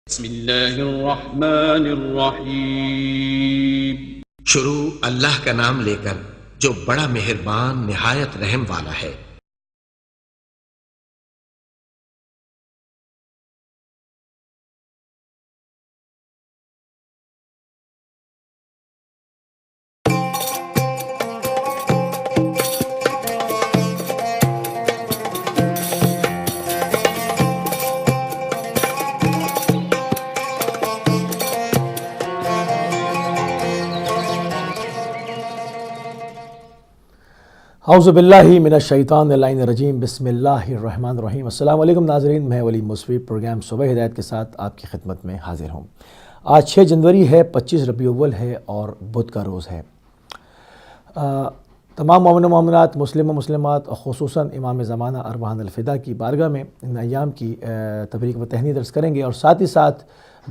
بسم اللہ الرحمن الرحیم۔ شروع اللہ کا نام لے کر جو بڑا مہربان نہایت رحم والا ہے۔ اعوذ باللہ من الشیطان اللعین الرجیم، بسم اللہ الرحمن الرحیم۔ السلام علیکم ناظرین، میں ولی مصوی پروگرام صبح ہدایت کے ساتھ آپ کی خدمت میں حاضر ہوں۔ آج 6 جنوری ہے، 25 ربیع الاول ہے اور بدھ کا روز ہے۔ تمام مومن و مومنات، مسلم و مسلمات اور خصوصاً امام زمانہ ارواحنا الفدا کی بارگاہ میں ان ایام کی تبریک و تہنیت درج کریں گے، اور ساتھ ہی ساتھ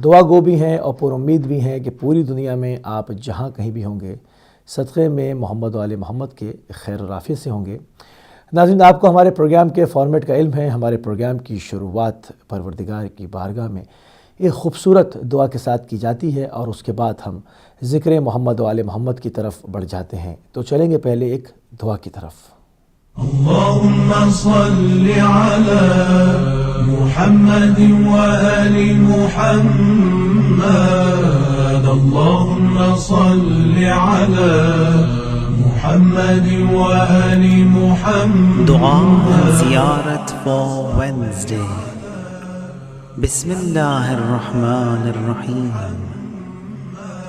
دعا گو بھی ہیں اور پر امید بھی ہیں کہ پوری دنیا میں آپ جہاں کہیں بھی ہوں گے صدقے میں محمد و آل محمد کے خیر و عافیت سے ہوں گے۔ ناظرین، آپ کو ہمارے پروگرام کے فارمیٹ کا علم ہے۔ ہمارے پروگرام کی شروعات پروردگار کی بارگاہ میں ایک خوبصورت دعا کے ساتھ کی جاتی ہے، اور اس کے بعد ہم ذکر محمد و آل محمد کی طرف بڑھ جاتے ہیں۔ تو چلیں گے پہلے ایک دعا کی طرف۔ اللهم صل على محمد وآل محمد، اللهم صل على محمد وآل محمد۔ دعا زیارت for Wednesday۔ بسم اللہ الرحمن الرحیم۔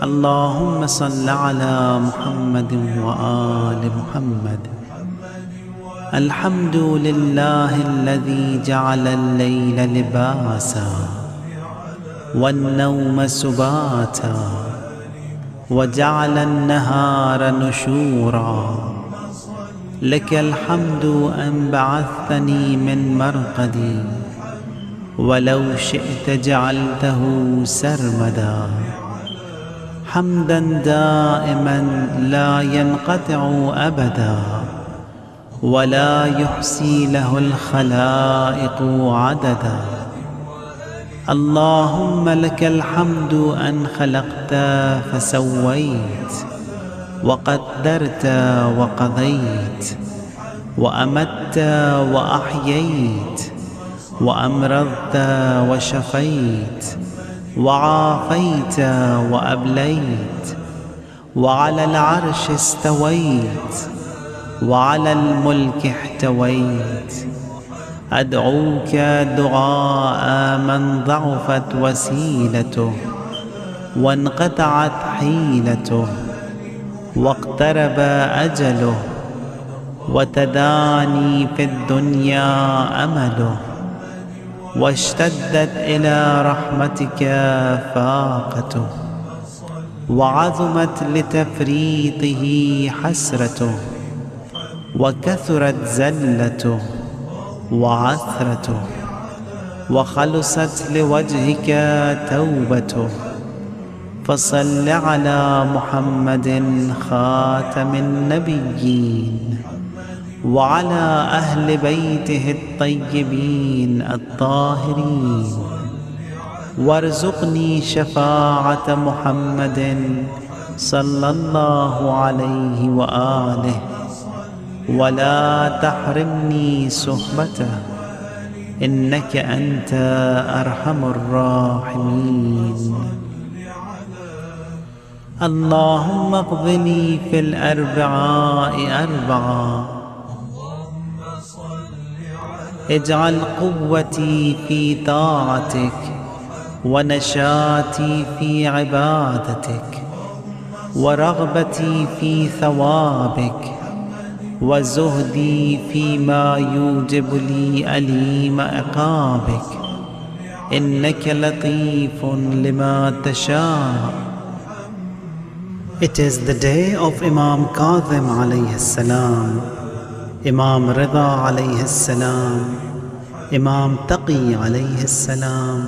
اللهم صل على محمد وآل محمد۔ الحمد لله الذي جعل الليل لباسا والنوم سباتا وجعل النهار نشورا، لك الحمد أن بعثتني من مرقدي ولو شئت جعلته سرمدا، حمدا دائما لا ينقطع أبدا ولا يحصي له الخلائق عددا۔ اللهم لك الحمد أن خلقت فسويت وقدرت وقضيت وأمت وأحييت وأمرضت وشفيت وعافيت وأبليت، وعلى العرش استويت وعلى الملك احتويت، أدعوك دعاء من ضعفت وسيلته وانقطعت حيلته واقترب أجله وتداني في الدنيا أمله، واشتدت إلى رحمتك فاقته وعظمت لتفريطه حسرته وكثرت زلته وعثرته وخلصت لوجهك توبته، فصل على محمد خاتم النبيين وعلى أهل بيته الطيبين الطاهرين، وارزقني شفاعة محمد صلى الله عليه وآله، ولا تحرمني صحبته إنك أنت أرحم الراحمين۔ اللهم اقضني في الأربعاء أربعا، اجعل قوتي في طاعتك ونشاطي في عبادتك ورغبتي في ثوابك وزهدي فيما يوجب لي أليم عقابك، إنك لطيف لما تشاء۔ It is the day of Imam Kazim alayhi salam, Imam Rida alayhi salam, Imam Taqi alayhi salam,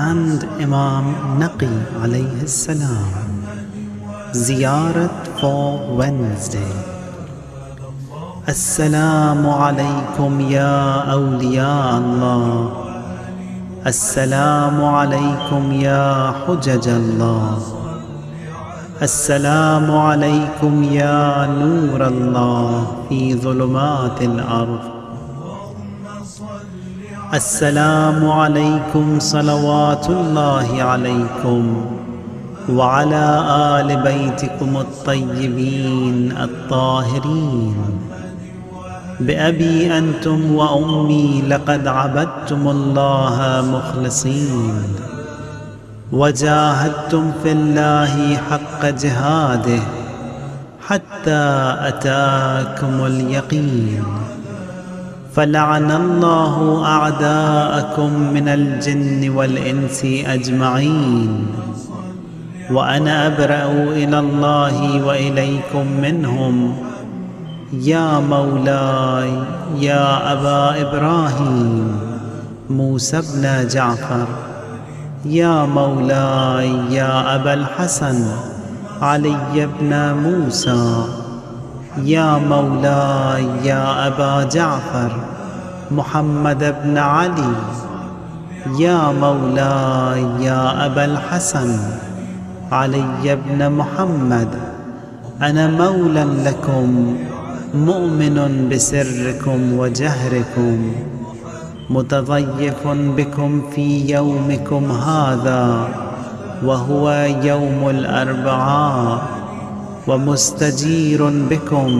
and Imam Naqi alayhi salam۔ Ziyarat for Wednesday۔ السلام علیکم یا اولیاء اللہ، السلام علیکم یا حجج اللہ، السلام علیکم یا نور اللہ فی ظلمات الارض، السلام علیکم صلوات اللہ علیکم وعلى آل بیتکم الطیبین الطاہرین، بأبی انتم وأمی لقد عبدتم اللہ مخلصین وجاہدتم فی اللہ حق جہادہ حتی اتاکم الیقین، فلعن اللہ اعداءکم من الجن والانس اجمعین، وأنا أبرأ إلى الله وإليكم منهم، يا مولاي يا أبا إبراهيم موسى بن جعفر، يا مولاي يا أبا الحسن علي بن موسى، يا مولاي يا أبا جعفر محمد بن علي، يا مولاي يا أبا الحسن علي بن محمد، أنا مولى لكم مؤمن بسركم وجهركم، متضيف بكم في يومكم هذا وهو يوم الأربعاء، ومستجير بكم،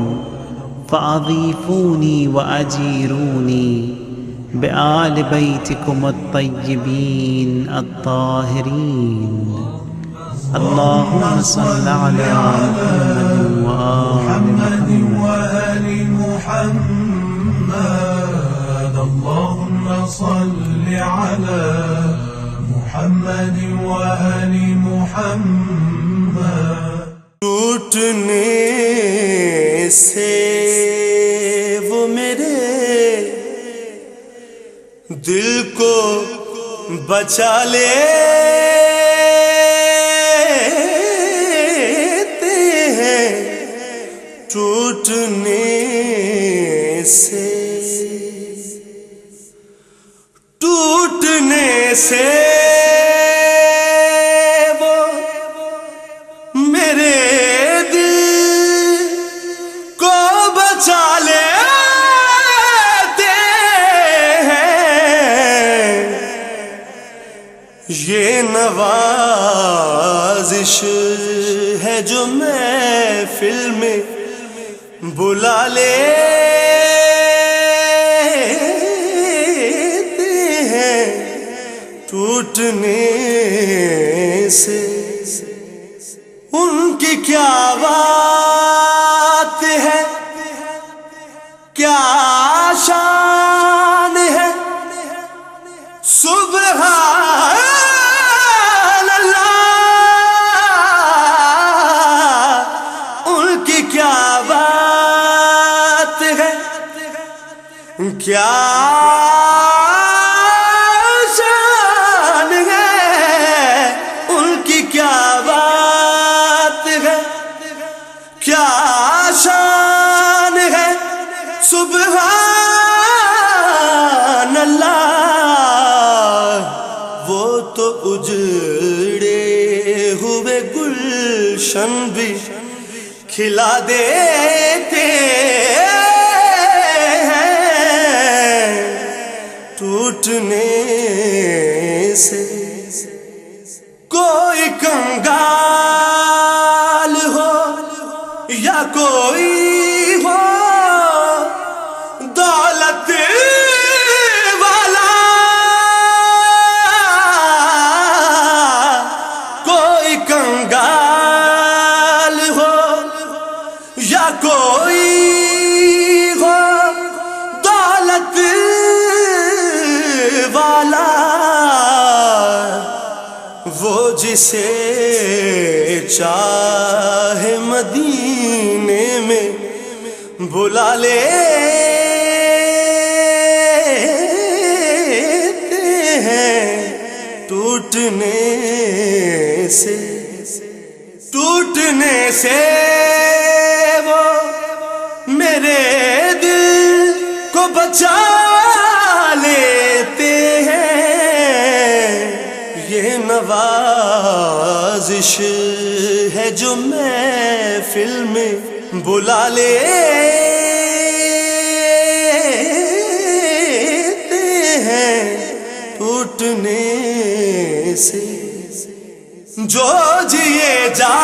فأضيفوني وأجيروني بآل بيتكم الطيبين الطاهرين. اللهم صل على محمد وآل محمد، اللهم صل على محمد وآل محمد. ٹوٹنے سے وہ میرے دل کو بچا لیتے ہیں، ٹوٹنے سے وہ میرے دل کو بچا لیتے ہیں، یہ نوازش ہے جو محفل میں بلا لیتے ہیں، ٹوٹنے سے ان کی کیا بات ہے، کیا شان ہے، سبحان اللہ، ان کی کیا بات ہے، کیا شان ہے، سبحان اللہ، وہ تو اجڑے ہوئے گلشن بھی کھلا دیتے ہیں، ٹوٹنے سے کوئی کنگال ہو یا کوئی ہو دولت والا، کوئی کنگال ہو یا کوئی ہو دولت والا، وہ جسے چاہے مدینے میں بلا لیتے ہیں، ٹوٹنے سے وہ میرے دل کو بچا لیتے ہیں، نوازش ہے جو محفل میں بلا لیتے ہیں ٹوٹنے سے، جو جیے جاتے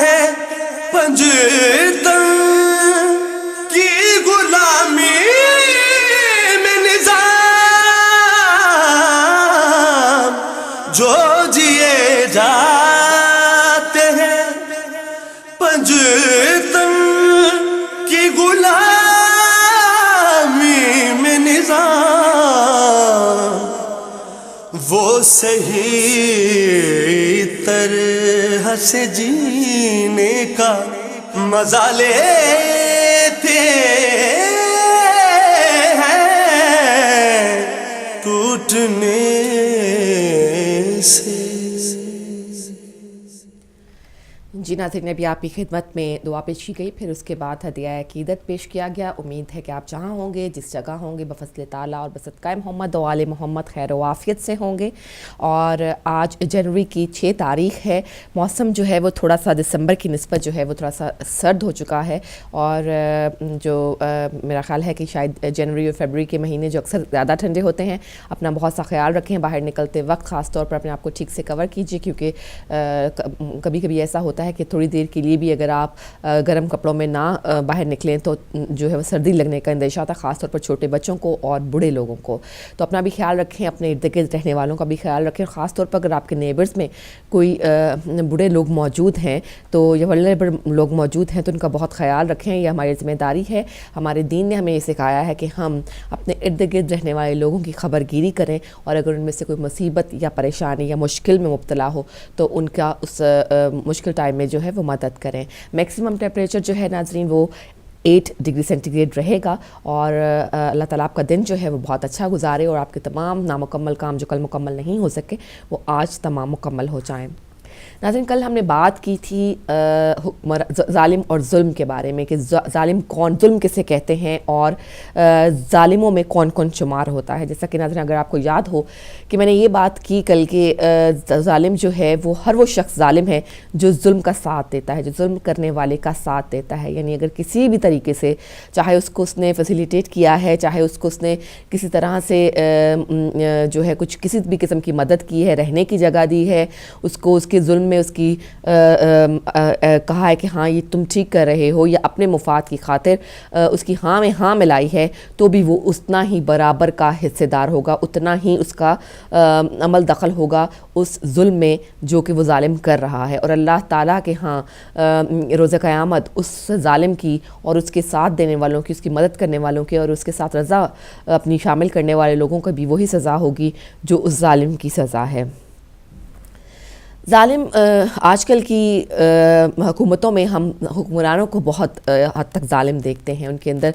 ہیں پنجتن کی غلامی میں نظام، جو جیے جاتے ہیں پنجتن کی غلامی میں نظام، وہ صحیح طرح سے جینے کا مزہ لیتے ہیں ٹوٹنے سے۔ جی ناظرین، ابھی آپ کی خدمت میں دعا پیش کی گئی، پھر اس کے بعد ہدیہ عقیدت پیش کیا گیا۔ امید ہے کہ آپ جہاں ہوں گے، جس جگہ ہوں گے، بفضل تعالیٰ اور بصدقہ محمد و آل محمد خیر و عافیت سے ہوں گے۔ اور آج جنوری کی 6 تاریخ ہے۔ موسم جو ہے وہ تھوڑا سا دسمبر کی نسبت جو ہے وہ تھوڑا سا سرد ہو چکا ہے، اور جو میرا خیال ہے کہ شاید جنوری اور فیبروری کے مہینے جو اکثر زیادہ ٹھنڈے ہوتے ہیں، اپنا بہت سا خیال رکھیں۔ باہر نکلتے وقت خاص طور پر اپنے آپ کو ٹھیک سے کور کیجیے، کیونکہ کبھی کبھی ایسا ہوتا ہے کہ تھوڑی دیر کے لیے بھی اگر آپ گرم کپڑوں میں نہ باہر نکلیں تو جو ہے وہ سردی لگنے کا اندیشہ تھا، خاص طور پر چھوٹے بچوں کو اور بوڑھے لوگوں کو۔ تو اپنا بھی خیال رکھیں، اپنے ارد گرد رہنے والوں کا بھی خیال رکھیں، خاص طور پر اگر آپ کے نیبرز میں کوئی بوڑھے لوگ موجود ہیں تو یا ولنریبل لوگ موجود ہیں تو ان کا بہت خیال رکھیں۔ یہ ہماری ذمہ داری ہے۔ ہمارے دین نے ہمیں یہ سکھایا ہے کہ ہم اپنے ارد گرد رہنے والے لوگوں کی خبر گیری کریں، اور اگر ان میں سے کوئی مصیبت یا پریشانی یا مشکل میں مبتلا ہو تو ان کا اس مشکل ٹائم میں جو ہے وہ مدد کریں۔ میکسیمم ٹیمپریچر جو ہے ناظرین وہ 8 ڈگری سینٹی گریڈ رہے گا، اور اللہ تعالیٰ آپ کا دن جو ہے وہ بہت اچھا گزارے، اور آپ کے تمام نامکمل کام جو کل مکمل نہیں ہو سکے وہ آج تمام مکمل ہو جائیں۔ ناظرین، کل ہم نے بات کی تھی ظالم اور ظلم کے بارے میں، کہ ظالم کون، ظلم کسے کہتے ہیں، اور ظالموں میں کون کون شمار ہوتا ہے۔ جیسا کہ ناظرین اگر آپ کو یاد ہو کہ میں نے یہ بات کی کل کہ ظالم جو ہے وہ ہر وہ شخص ظالم ہے جو ظلم کا ساتھ دیتا ہے، جو ظلم کرنے والے کا ساتھ دیتا ہے۔ یعنی اگر کسی بھی طریقے سے، چاہے اس کو اس نے فیسیلیٹیٹ کیا ہے، چاہے اس کو اس نے کسی طرح سے جو ہے کچھ کسی بھی قسم کی مدد کی ہے، رہنے کی جگہ دی ہے، اس کو اس کے ظلم میں اس کی کہا ہے کہ ہاں یہ تم ٹھیک کر رہے ہو، یا اپنے مفاد کی خاطر اس کی ہاں میں ہاں ملائی ہے، تو بھی وہ اتنا ہی برابر کا حصے دار ہوگا، اتنا ہی اس کا عمل دخل ہوگا اس ظلم میں جو کہ وہ ظالم کر رہا ہے۔ اور اللہ تعالیٰ کے ہاں روز قیامت اس ظالم کی اور اس کے ساتھ دینے والوں کی، اس کی مدد کرنے والوں کی اور اس کے ساتھ رضا اپنی شامل کرنے والے لوگوں کو بھی وہی سزا ہوگی جو اس ظالم کی سزا ہے۔ ظالم آج کل کی حکومتوں میں ہم حکمرانوں کو بہت حد تک ظالم دیکھتے ہیں، ان کے اندر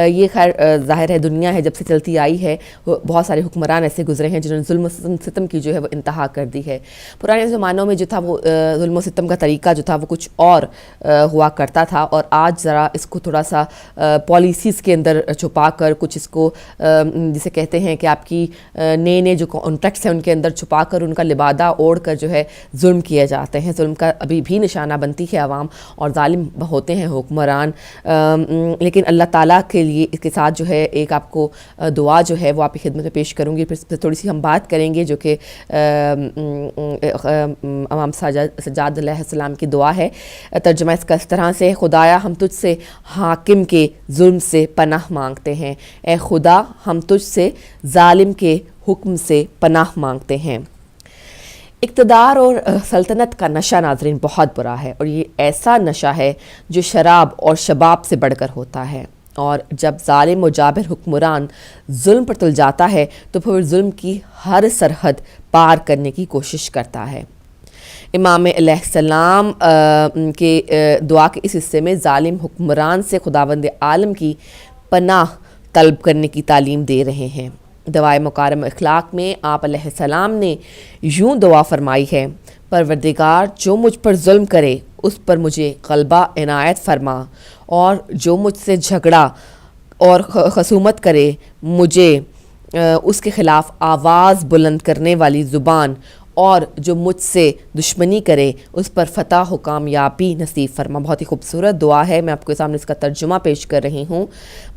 یہ خیر ظاہر ہے دنیا ہے جب سے چلتی آئی ہے، بہت سارے حکمران ایسے گزرے ہیں جنہوں نے ظلم و ستم کی جو ہے وہ انتہا کر دی ہے۔ پرانے زمانوں میں جو تھا وہ ظلم و ستم کا طریقہ جو تھا وہ کچھ اور ہوا کرتا تھا، اور آج ذرا اس کو تھوڑا سا پالیسیز کے اندر چھپا کر، کچھ اس کو جسے کہتے ہیں کہ آپ کی نئے نئے جو کانٹریکٹس ہیں ان کے اندر چھپا کر، ان کا لبادہ اوڑھ کر جو ہے ظلم کیے جاتے ہیں۔ ظلم کا ابھی بھی نشانہ بنتی ہے عوام، اور ظالم ہوتے ہیں حکمران۔ لیکن اللہ تعالیٰ کے لیے اس کے ساتھ جو ہے ایک آپ کو دعا جو ہے وہ آپ کی خدمت میں پیش کروں گی، پھر تھوڑی سی ہم بات کریں گے جو کہ امام سجاد علیہ السلام کی دعا ہے۔ ترجمہ اس کا اس طرح سے: خدایا ہم تجھ سے حاکم کے ظلم سے پناہ مانگتے ہیں، اے خدا ہم تجھ سے ظالم کے حکم سے پناہ مانگتے ہیں۔ اقتدار اور سلطنت کا نشہ ناظرین بہت برا ہے، اور یہ ایسا نشہ ہے جو شراب اور شباب سے بڑھ کر ہوتا ہے، اور جب ظالم و جابر حکمران ظلم پر تل جاتا ہے تو پھر ظلم کی ہر سرحد پار کرنے کی کوشش کرتا ہے۔ امام علیہ السلام کے دعا کے اس حصے میں ظالم حکمران سے خداوند عالم کی پناہ طلب کرنے کی تعلیم دے رہے ہیں۔ دعائے مکارم اخلاق میں آپ علیہ السلام نے یوں دعا فرمائی ہے: پروردگار جو مجھ پر ظلم کرے اس پر مجھے غلبہ عنایت فرما، اور جو مجھ سے جھگڑا اور خصومت کرے مجھے اس کے خلاف آواز بلند کرنے والی زبان اور جو مجھ سے دشمنی کرے اس پر فتح و کامیابی نصیب فرما۔ بہت ہی خوبصورت دعا ہے، میں آپ کے سامنے اس کا ترجمہ پیش کر رہی ہوں۔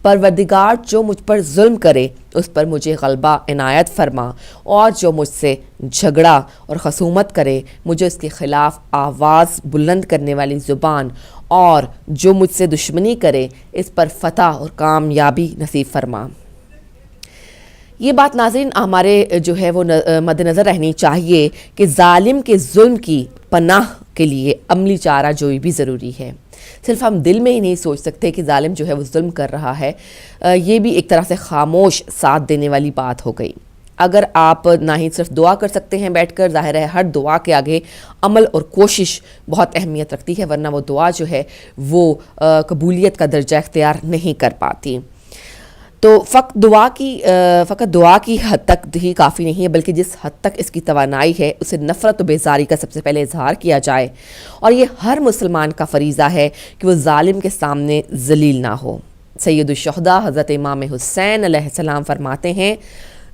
پروردگار جو مجھ پر ظلم کرے اس پر مجھے غلبہ عنایت فرما، اور جو مجھ سے جھگڑا اور خصومت کرے مجھے اس کے خلاف آواز بلند کرنے والی زبان، اور جو مجھ سے دشمنی کرے اس پر فتح اور کامیابی نصیب فرما۔ یہ بات ناظرین ہمارے جو ہے وہ مد نظر رہنی چاہیے کہ ظالم کے ظلم کی پناہ کے لیے عملی چارہ جوئی بھی ضروری ہے۔ صرف ہم دل میں ہی نہیں سوچ سکتے کہ ظالم جو ہے وہ ظلم کر رہا ہے، یہ بھی ایک طرح سے خاموش ساتھ دینے والی بات ہو گئی۔ اگر آپ نہ ہی صرف دعا کر سکتے ہیں بیٹھ کر، ظاہر ہے ہر دعا کے آگے عمل اور کوشش بہت اہمیت رکھتی ہے، ورنہ وہ دعا جو ہے وہ قبولیت کا درجہ اختیار نہیں کر پاتی۔ تو فقط دعا کی حد تک ہی کافی نہیں ہے، بلکہ جس حد تک اس کی توانائی ہے اسے نفرت و بیزاری کا سب سے پہلے اظہار کیا جائے، اور یہ ہر مسلمان کا فریضہ ہے کہ وہ ظالم کے سامنے ذلیل نہ ہو۔ سید الشہداء حضرت امام حسین علیہ السلام فرماتے ہیں،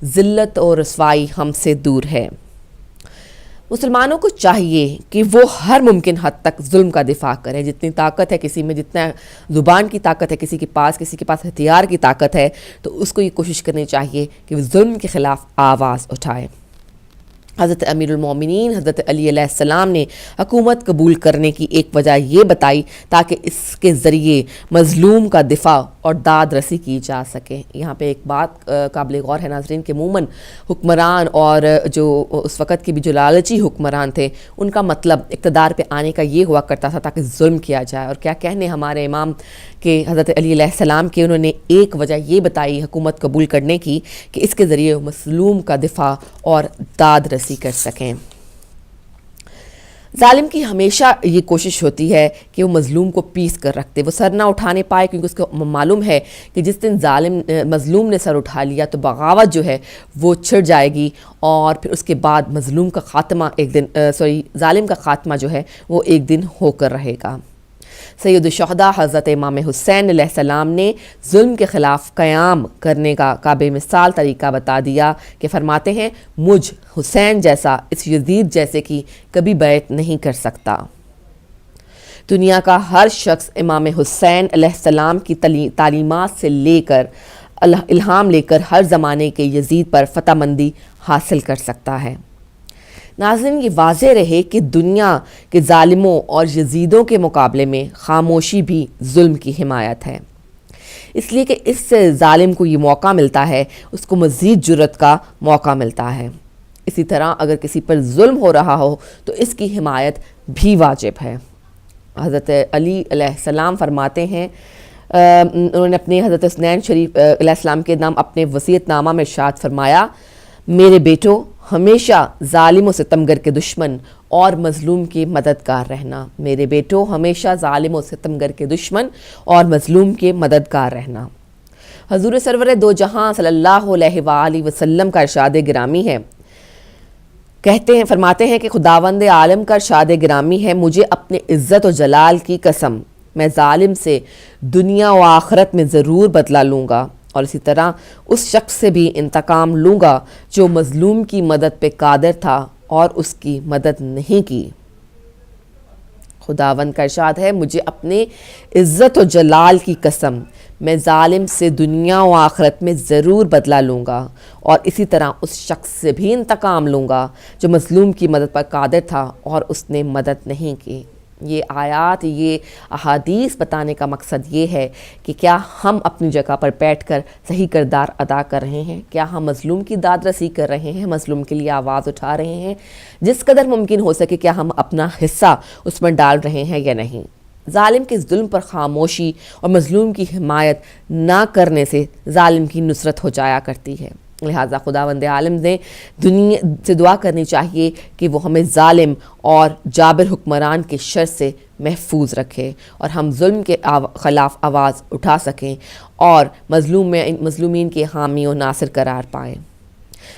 ذلت اور رسوائی ہم سے دور ہے۔ مسلمانوں کو چاہیے کہ وہ ہر ممکن حد تک ظلم کا دفاع کریں۔ جتنی طاقت ہے کسی میں، جتنا زبان کی طاقت ہے کسی کے پاس ہتھیار کی طاقت ہے، تو اس کو یہ کوشش کرنی چاہیے کہ وہ ظلم کے خلاف آواز اٹھائے۔ حضرت امیر المومنین حضرت علی علیہ السلام نے حکومت قبول کرنے کی ایک وجہ یہ بتائی تاکہ اس کے ذریعے مظلوم کا دفاع اور داد رسی کی جا سکے۔ یہاں پہ ایک بات قابل غور ہے ناظرین کہ عموماً حکمران اور جو اس وقت کے بھی جو لالچی حکمران تھے، ان کا مطلب اقتدار پہ آنے کا یہ ہوا کرتا تھا تاکہ ظلم کیا جائے، اور کیا کہنے ہمارے امام کہ حضرت علی علیہ السلام کے انہوں نے ایک وجہ یہ بتائی حکومت قبول کرنے کی کہ اس کے ذریعے مظلوم کا دفاع اور داد رسی کر سکیں۔ ظالم کی ہمیشہ یہ کوشش ہوتی ہے کہ وہ مظلوم کو پیس کر رکھتے، وہ سر نہ اٹھانے پائے، کیونکہ اس کو معلوم ہے کہ جس دن مظلوم نے سر اٹھا لیا تو بغاوت جو ہے وہ چھڑ جائے گی، اور پھر اس کے بعد ظالم کا خاتمہ جو ہے وہ ایک دن ہو کر رہے گا۔ سید الشہداء حضرت امام حسین علیہ السلام نے ظلم کے خلاف قیام کرنے کا بے مثال طریقہ بتا دیا کہ فرماتے ہیں، مجھ حسین جیسا اس یزید جیسے کی کبھی بیعت نہیں کر سکتا۔ دنیا کا ہر شخص امام حسین علیہ السلام کی تعلیمات سے لے کر الہام لے کر ہر زمانے کے یزید پر فتح مندی حاصل کر سکتا ہے۔ ناظرین، یہ واضح رہے کہ دنیا کے ظالموں اور یزیدوں کے مقابلے میں خاموشی بھی ظلم کی حمایت ہے، اس لیے کہ اس سے ظالم کو یہ موقع ملتا ہے، اس کو مزید جرأت کا موقع ملتا ہے۔ اسی طرح اگر کسی پر ظلم ہو رہا ہو تو اس کی حمایت بھی واجب ہے۔ حضرت علی علیہ السلام فرماتے ہیں، انہوں نے اپنے حضرت حسنین شریف علیہ السلام کے نام اپنے وصیت نامہ میں ارشاد فرمایا، میرے بیٹو ہمیشہ ظالم و ستمگر کے دشمن اور مظلوم کی مددگار رہنا۔ میرے بیٹو ہمیشہ ظالم و ستمگر کے دشمن اور مظلوم کے مددگار رہنا۔ حضور سرور دو جہاں صلی اللہ علیہ وآلہ وسلم کا ارشاد گرامی ہے، فرماتے ہیں کہ خداوند عالم کا ارشاد گرامی ہے، مجھے اپنے عزت و جلال کی قسم، میں ظالم سے دنیا و آخرت میں ضرور بدلہ لوں گا، اور اسی طرح اس شخص سے بھی انتقام لوں گا جو مظلوم کی مدد پہ قادر تھا اور اس کی مدد نہیں کی۔ خداوند کا ارشاد ہے، مجھے اپنے عزت و جلال کی قسم، میں ظالم سے دنیا و آخرت میں ضرور بدلہ لوں گا، اور اسی طرح اس شخص سے بھی انتقام لوں گا جو مظلوم کی مدد پر قادر تھا اور اس نے مدد نہیں کی۔ یہ آیات، یہ احادیث بتانے کا مقصد یہ ہے کہ کیا ہم اپنی جگہ پر بیٹھ کر صحیح کردار ادا کر رہے ہیں، کیا ہم مظلوم کی داد رسی کر رہے ہیں، مظلوم کے لیے آواز اٹھا رہے ہیں، جس قدر ممکن ہو سکے کیا ہم اپنا حصہ اس میں ڈال رہے ہیں یا نہیں۔ ظالم کے ظلم پر خاموشی اور مظلوم کی حمایت نہ کرنے سے ظالم کی نصرت ہو جایا کرتی ہے۔ لہٰذا خداوند عالم نے دنیا سے دعا کرنی چاہیے کہ وہ ہمیں ظالم اور جابر حکمران کے شر سے محفوظ رکھے اور ہم ظلم کے خلاف آواز اٹھا سکیں اور مظلومین کے حامی و ناصر قرار پائیں۔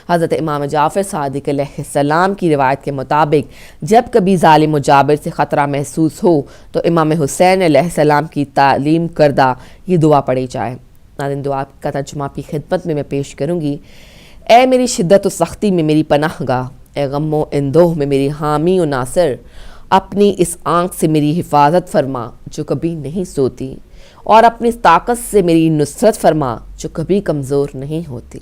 حضرت امام جعفر صادق علیہ السلام کی روایت کے مطابق جب کبھی ظالم و جابر سے خطرہ محسوس ہو تو امام حسین علیہ السلام کی تعلیم کردہ یہ دعا پڑھی جائے، ناظرین دعا کا ترجمہ آپ کی خدمت میں پیش کروں گی۔ اے میری شدت و سختی میں میری پناہ گاہ، اے غم و اندوہ میں میری حامی و ناصر، اپنی اس آنکھ سے میری حفاظت فرما جو کبھی نہیں سوتی، اور اپنی اس طاقت سے میری نصرت فرما جو کبھی کمزور نہیں ہوتی۔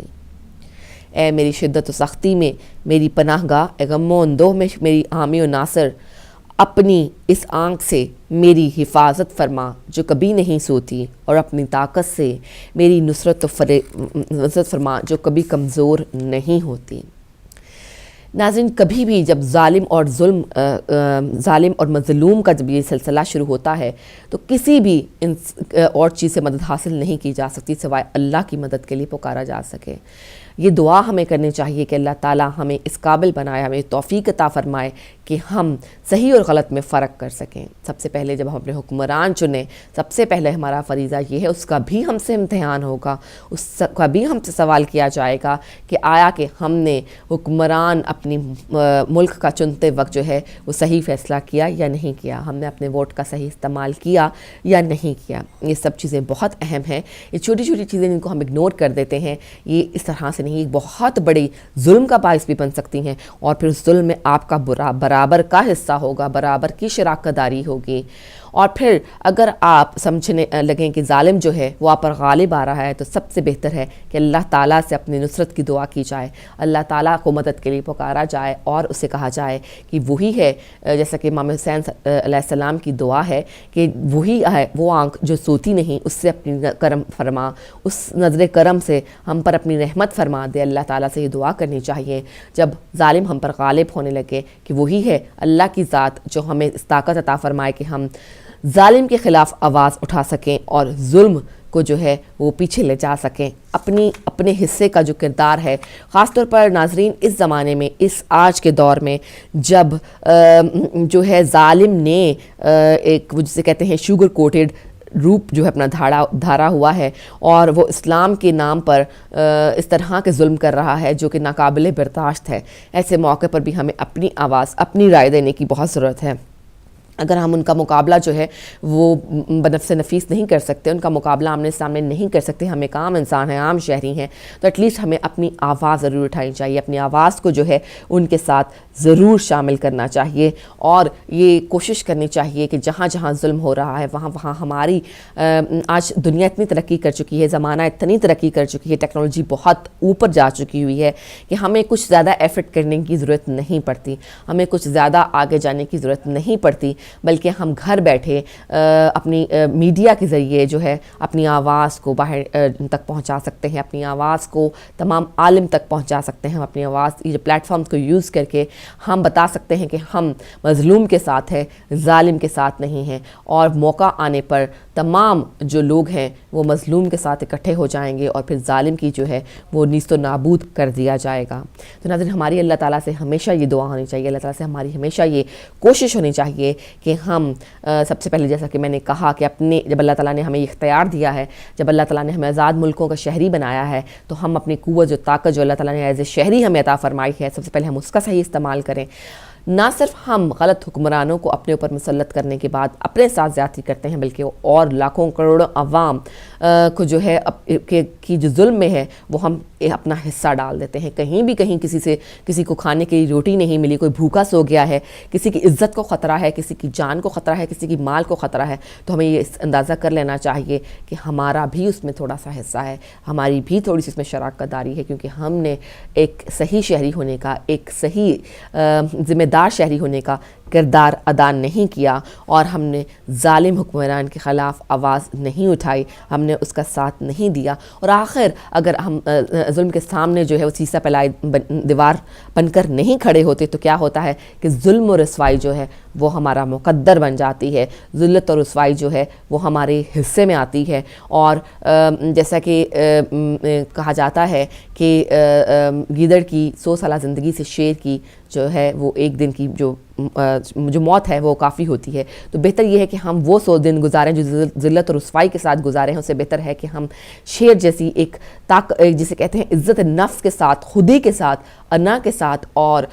اے میری شدت و سختی میں میری پناہ گاہ، اے غم و اندوہ میں میری حامی و ناصر، اپنی اس آنکھ سے میری حفاظت فرما جو کبھی نہیں سوتی، اور اپنی طاقت سے میری نصرت فرما جو کبھی کمزور نہیں ہوتی۔ ناظرین کبھی بھی جب ظالم اور مظلوم کا جب یہ سلسلہ شروع ہوتا ہے تو کسی بھی اور چیز سے مدد حاصل نہیں کی جا سکتی سوائے اللہ کی مدد کے لیے پکارا جا سکے۔ یہ دعا ہمیں کرنی چاہیے کہ اللہ تعالیٰ ہمیں اس قابل بنائے، ہمیں توفیق عطا فرمائے کہ ہم صحیح اور غلط میں فرق کر سکیں۔ سب سے پہلے جب ہم اپنے حکمران چنیں، سب سے پہلے ہمارا فریضہ یہ ہے، اس کا بھی ہم سے امتحان ہوگا، اس کا بھی ہم سے سوال کیا جائے گا کہ آیا کہ ہم نے حکمران اپنی ملک کا چنتے وقت جو ہے وہ صحیح فیصلہ کیا یا نہیں کیا، ہم نے اپنے ووٹ کا صحیح استعمال کیا یا نہیں کیا۔ یہ سب چیزیں بہت اہم ہیں۔ یہ چھوٹی چھوٹی چیزیں جن کو ہم اگنور کر دیتے ہیں، یہ اس طرح سے نہیں، ایک بہت بڑی ظلم کا باعث بھی بن سکتی ہیں، اور پھر اس ظلم میں آپ کا برابر کا حصہ ہوگا، برابر کی شراکت داری ہوگی۔ اور پھر اگر آپ سمجھنے لگیں کہ ظالم جو ہے وہ آپ پر غالب آ رہا ہے تو سب سے بہتر ہے کہ اللہ تعالیٰ سے اپنی نصرت کی دعا کی جائے، اللہ تعالیٰ کو مدد کے لیے پکارا جائے، اور اسے کہا جائے کہ وہی ہے، جیسا کہ امام حسین علیہ السلام کی دعا ہے کہ وہی ہے وہ آنکھ جو سوتی نہیں، اس سے اپنی کرم فرما، اس نظر کرم سے ہم پر اپنی رحمت فرما دے۔ اللہ تعالیٰ سے یہ دعا کرنی چاہیے جب ظالم ہم پر غالب ہونے لگے کہ وہی ہے اللہ کی ذات جو ہمیں اس طاقت عطا فرمائے کہ ہم ظالم کے خلاف آواز اٹھا سکیں اور ظلم کو جو ہے وہ پیچھے لے جا سکیں۔ اپنے حصے کا جو کردار ہے، خاص طور پر ناظرین اس زمانے میں، اس آج کے دور میں جب جو ہے ظالم نے ایک وہ جسے کہتے ہیں شوگر کوٹڈ روپ جو ہے اپنا دھارا ہوا ہے، اور وہ اسلام کے نام پر اس طرح کے ظلم کر رہا ہے جو کہ ناقابل برداشت ہے، ایسے موقع پر بھی ہمیں اپنی آواز، اپنی رائے دینے کی بہت ضرورت ہے۔ اگر ہم ان کا مقابلہ جو ہے وہ بنفس نفیس نہیں کر سکتے، ان کا مقابلہ آمنے سامنے نہیں کر سکتے، ہم ایک عام انسان ہیں، عام شہری ہیں، تو ایٹ لیسٹ ہمیں اپنی آواز ضرور اٹھانی چاہیے، اپنی آواز کو جو ہے ان کے ساتھ ضرور شامل کرنا چاہیے، اور یہ کوشش کرنی چاہیے کہ جہاں جہاں ظلم ہو رہا ہے وہاں ہماری آج دنیا اتنی ترقی کر چکی ہے، زمانہ اتنی ترقی کر چکی ہے، ٹیکنالوجی بہت اوپر جا چکی ہوئی ہے کہ ہمیں کچھ زیادہ ایفرٹ کرنے کی ضرورت نہیں پڑتی، ہمیں کچھ زیادہ آگے جانے کی ضرورت نہیں پڑتی، بلکہ ہم گھر بیٹھے اپنی میڈیا کے ذریعے جو ہے اپنی آواز کو باہر تک پہنچا سکتے ہیں، اپنی آواز کو تمام عالم تک پہنچا سکتے ہیں، ہم اپنی آواز یہ پلیٹ فارمز کو یوز کر کے ہم بتا سکتے ہیں کہ ہم مظلوم کے ساتھ ہیں، ظالم کے ساتھ نہیں ہیں، اور موقع آنے پر تمام جو لوگ ہیں وہ مظلوم کے ساتھ اکٹھے ہو جائیں گے، اور پھر ظالم کی جو ہے وہ نیست و نابود کر دیا جائے گا۔ تو ناظرین ہماری اللہ تعالیٰ سے ہمیشہ یہ دعا ہونی چاہیے، اللہ تعالیٰ سے ہماری ہمیشہ یہ کوشش ہونی چاہیے کہ ہم سب سے پہلے جیسا کہ میں نے کہا کہ جب اللہ تعالیٰ نے ہمیں اختیار دیا ہے، جب اللہ تعالیٰ نے ہمیں آزاد ملکوں کا شہری بنایا ہے، تو ہم اپنی قوت، جو طاقت جو اللہ تعالیٰ نے ایز اے شہری ہمیں عطا فرمائی ہے، سب سے پہلے ہم اس کا صحیح استعمال کریں۔ نہ صرف ہم غلط حکمرانوں کو اپنے اوپر مسلط کرنے کے بعد اپنے ساتھ زیادتی کرتے ہیں، بلکہ اور لاکھوں کروڑوں عوام کو جو ہے کی جو ظلم میں ہے وہ ہم اپنا حصہ ڈال دیتے ہیں۔ کہیں کسی کو کھانے کی روٹی نہیں ملی، کوئی بھوکا سو گیا ہے، کسی کی عزت کو خطرہ ہے، کسی کی جان کو خطرہ ہے، کسی کی مال کو خطرہ ہے، تو ہمیں یہ اندازہ کر لینا چاہیے کہ ہمارا بھی اس میں تھوڑا سا حصہ ہے، ہماری بھی تھوڑی سی اس میں شراکت داری ہے، کیونکہ ہم نے ایک صحیح شہری ہونے کا، ایک صحیح ذمہ دار شہری ہونے کا کردار ادا نہیں کیا، اور ہم نے ظالم حکمران کے خلاف آواز نہیں اٹھائی، ہم نے اس کا ساتھ نہیں دیا، اور آخر اگر ہم ظلم کے سامنے جو ہے وہ سیسا پلائی دیوار بن کر نہیں کھڑے ہوتے تو کیا ہوتا ہے کہ ظلم و رسوائی جو ہے وہ ہمارا مقدر بن جاتی ہے، ذلت اور رسوائی جو ہے وہ ہمارے حصے میں آتی ہے، اور جیسا کہ کہا جاتا ہے کہ گیدڑ کی 100 سالہ زندگی سے شیر کی جو ہے وہ ایک دن کی جو جو موت ہے وہ کافی ہوتی ہے. تو بہتر یہ ہے کہ ہم وہ 100 دن گزاریں جو ذلت اور رسوائی کے ساتھ گزارے ہیں. اس سے بہتر ہے کہ ہم شیر جیسی ایک جسے کہتے ہیں عزت نفس کے ساتھ, خودی کے ساتھ, انا کے ساتھ, اور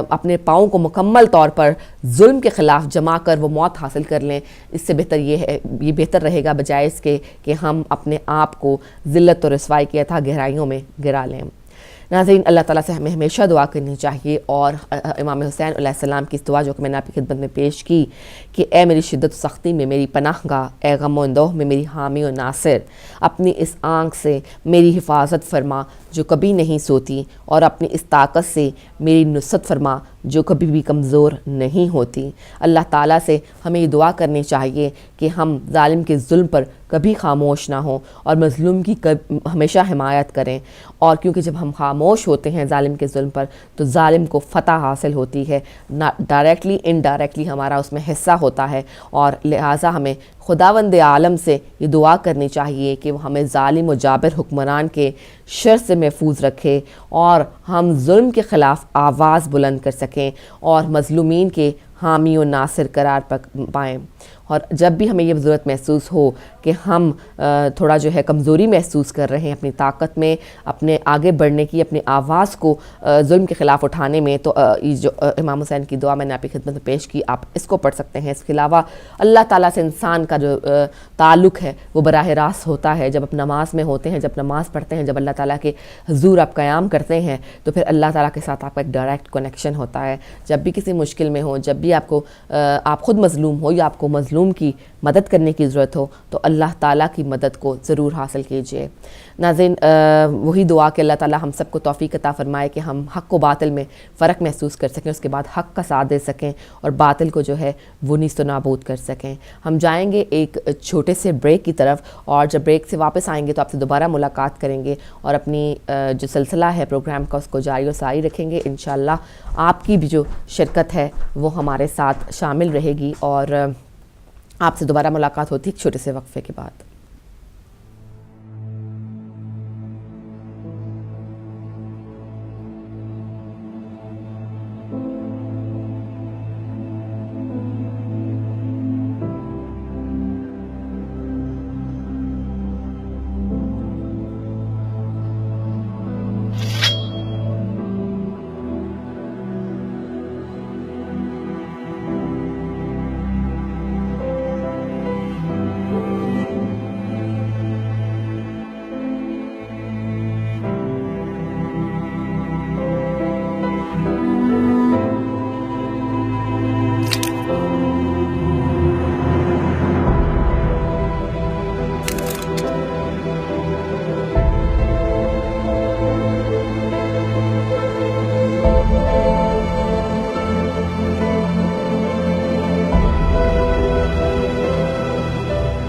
اپنے پاؤں کو مکمل طور پر ظلم کے خلاف جما کر وہ موت حاصل کر لیں. اس سے بہتر یہ بہتر رہے گا بجائے اس کے کہ ہم اپنے آپ کو ذلت اور رسوائی کی اتھاہ گہرائیوں میں گرا لیں. ناظرین, اللہ تعالیٰ سے ہمیں ہمیشہ دعا کرنی چاہیے, اور امام حسین علیہ السلام کی اس دعا جو کہ میں نے آپ کی خدمت میں پیش کی کہ اے میری شدت و سختی میں میری پناہ گاہ, اے غم و اندوہ میں میری حامی و ناصر, اپنی اس آنکھ سے میری حفاظت فرما جو کبھی نہیں سوتی, اور اپنی اس طاقت سے میری نصرت فرما جو کبھی بھی کمزور نہیں ہوتی. اللہ تعالیٰ سے ہمیں یہ دعا کرنی چاہیے کہ ہم ظالم کے ظلم پر کبھی خاموش نہ ہوں اور مظلوم کی ہمیشہ حمایت کریں, اور کیونکہ جب ہم خاموش ہوتے ہیں ظالم کے ظلم پر تو ظالم کو فتح حاصل ہوتی ہے, ڈائریکٹلی انڈائریکٹلی ہمارا اس میں حصہ ہوتا ہے. اور لہٰذا ہمیں خداوند عالم سے یہ دعا کرنی چاہیے کہ وہ ہمیں ظالم و جابر حکمران کے شر سے محفوظ رکھے, اور ہم ظلم کے خلاف آواز بلند کر سکیں اور مظلومین کے حامی و ناصر قرار پائیں. اور جب بھی ہمیں یہ ضرورت محسوس ہو کہ ہم تھوڑا جو ہے کمزوری محسوس کر رہے ہیں اپنی طاقت میں, اپنے آگے بڑھنے کی, اپنی آواز کو ظلم کے خلاف اٹھانے میں, تو یہ جو امام حسین کی دعا میں نے آپ کی خدمت میں پیش کی, آپ اس کو پڑھ سکتے ہیں. اس کے علاوہ اللہ تعالیٰ سے انسان کا جو تعلق ہے وہ براہ راست ہوتا ہے جب آپ نماز میں ہوتے ہیں, جب نماز پڑھتے ہیں, جب اللہ تعالیٰ کے حضور آپ قیام کرتے ہیں, تو پھر اللہ تعالیٰ کے ساتھ آپ کا ایک ڈائریکٹ کنیکشن ہوتا ہے. جب بھی کسی مشکل میں ہو, جب بھی آپ خود مظلوم ہو یا آپ کو مظلوم کی مدد کرنے کی ضرورت ہو, تو اللہ تعالیٰ کی مدد کو ضرور حاصل کیجیے. ناظرین, وہی دعا کہ اللہ تعالیٰ ہم سب کو توفیق عطا فرمائے کہ ہم حق و باطل میں فرق محسوس کر سکیں, اس کے بعد حق کا ساتھ دے سکیں اور باطل کو جو ہے وہ نیست و نابود کر سکیں. ہم جائیں گے ایک چھوٹے سے بریک کی طرف, اور جب بریک سے واپس آئیں گے تو آپ سے دوبارہ ملاقات کریں گے اور اپنی جو سلسلہ ہے پروگرام کا اس کو جاری و ساری رکھیں گے. انشاءاللہ آپ کی بھی جو شرکت ہے وہ ہمارے ساتھ شامل رہے گی, اور آپ سے دوبارہ ملاقات ہوتی ہے ایک چھوٹے سے وقفے کے بعد.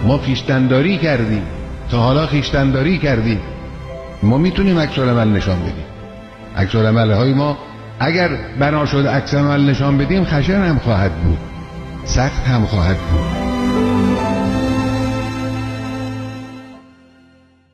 ما خویشتن‌داری کردیم, تا حالا خویشتن‌داری کردیم. ما میتونیم عکس‌العمل نشان بدیم. عکس‌العمل‌های ما اگر بنا شد عکس‌العمل نشان بدیم, خشن هم خواهد بود, سخت هم خواهد بود.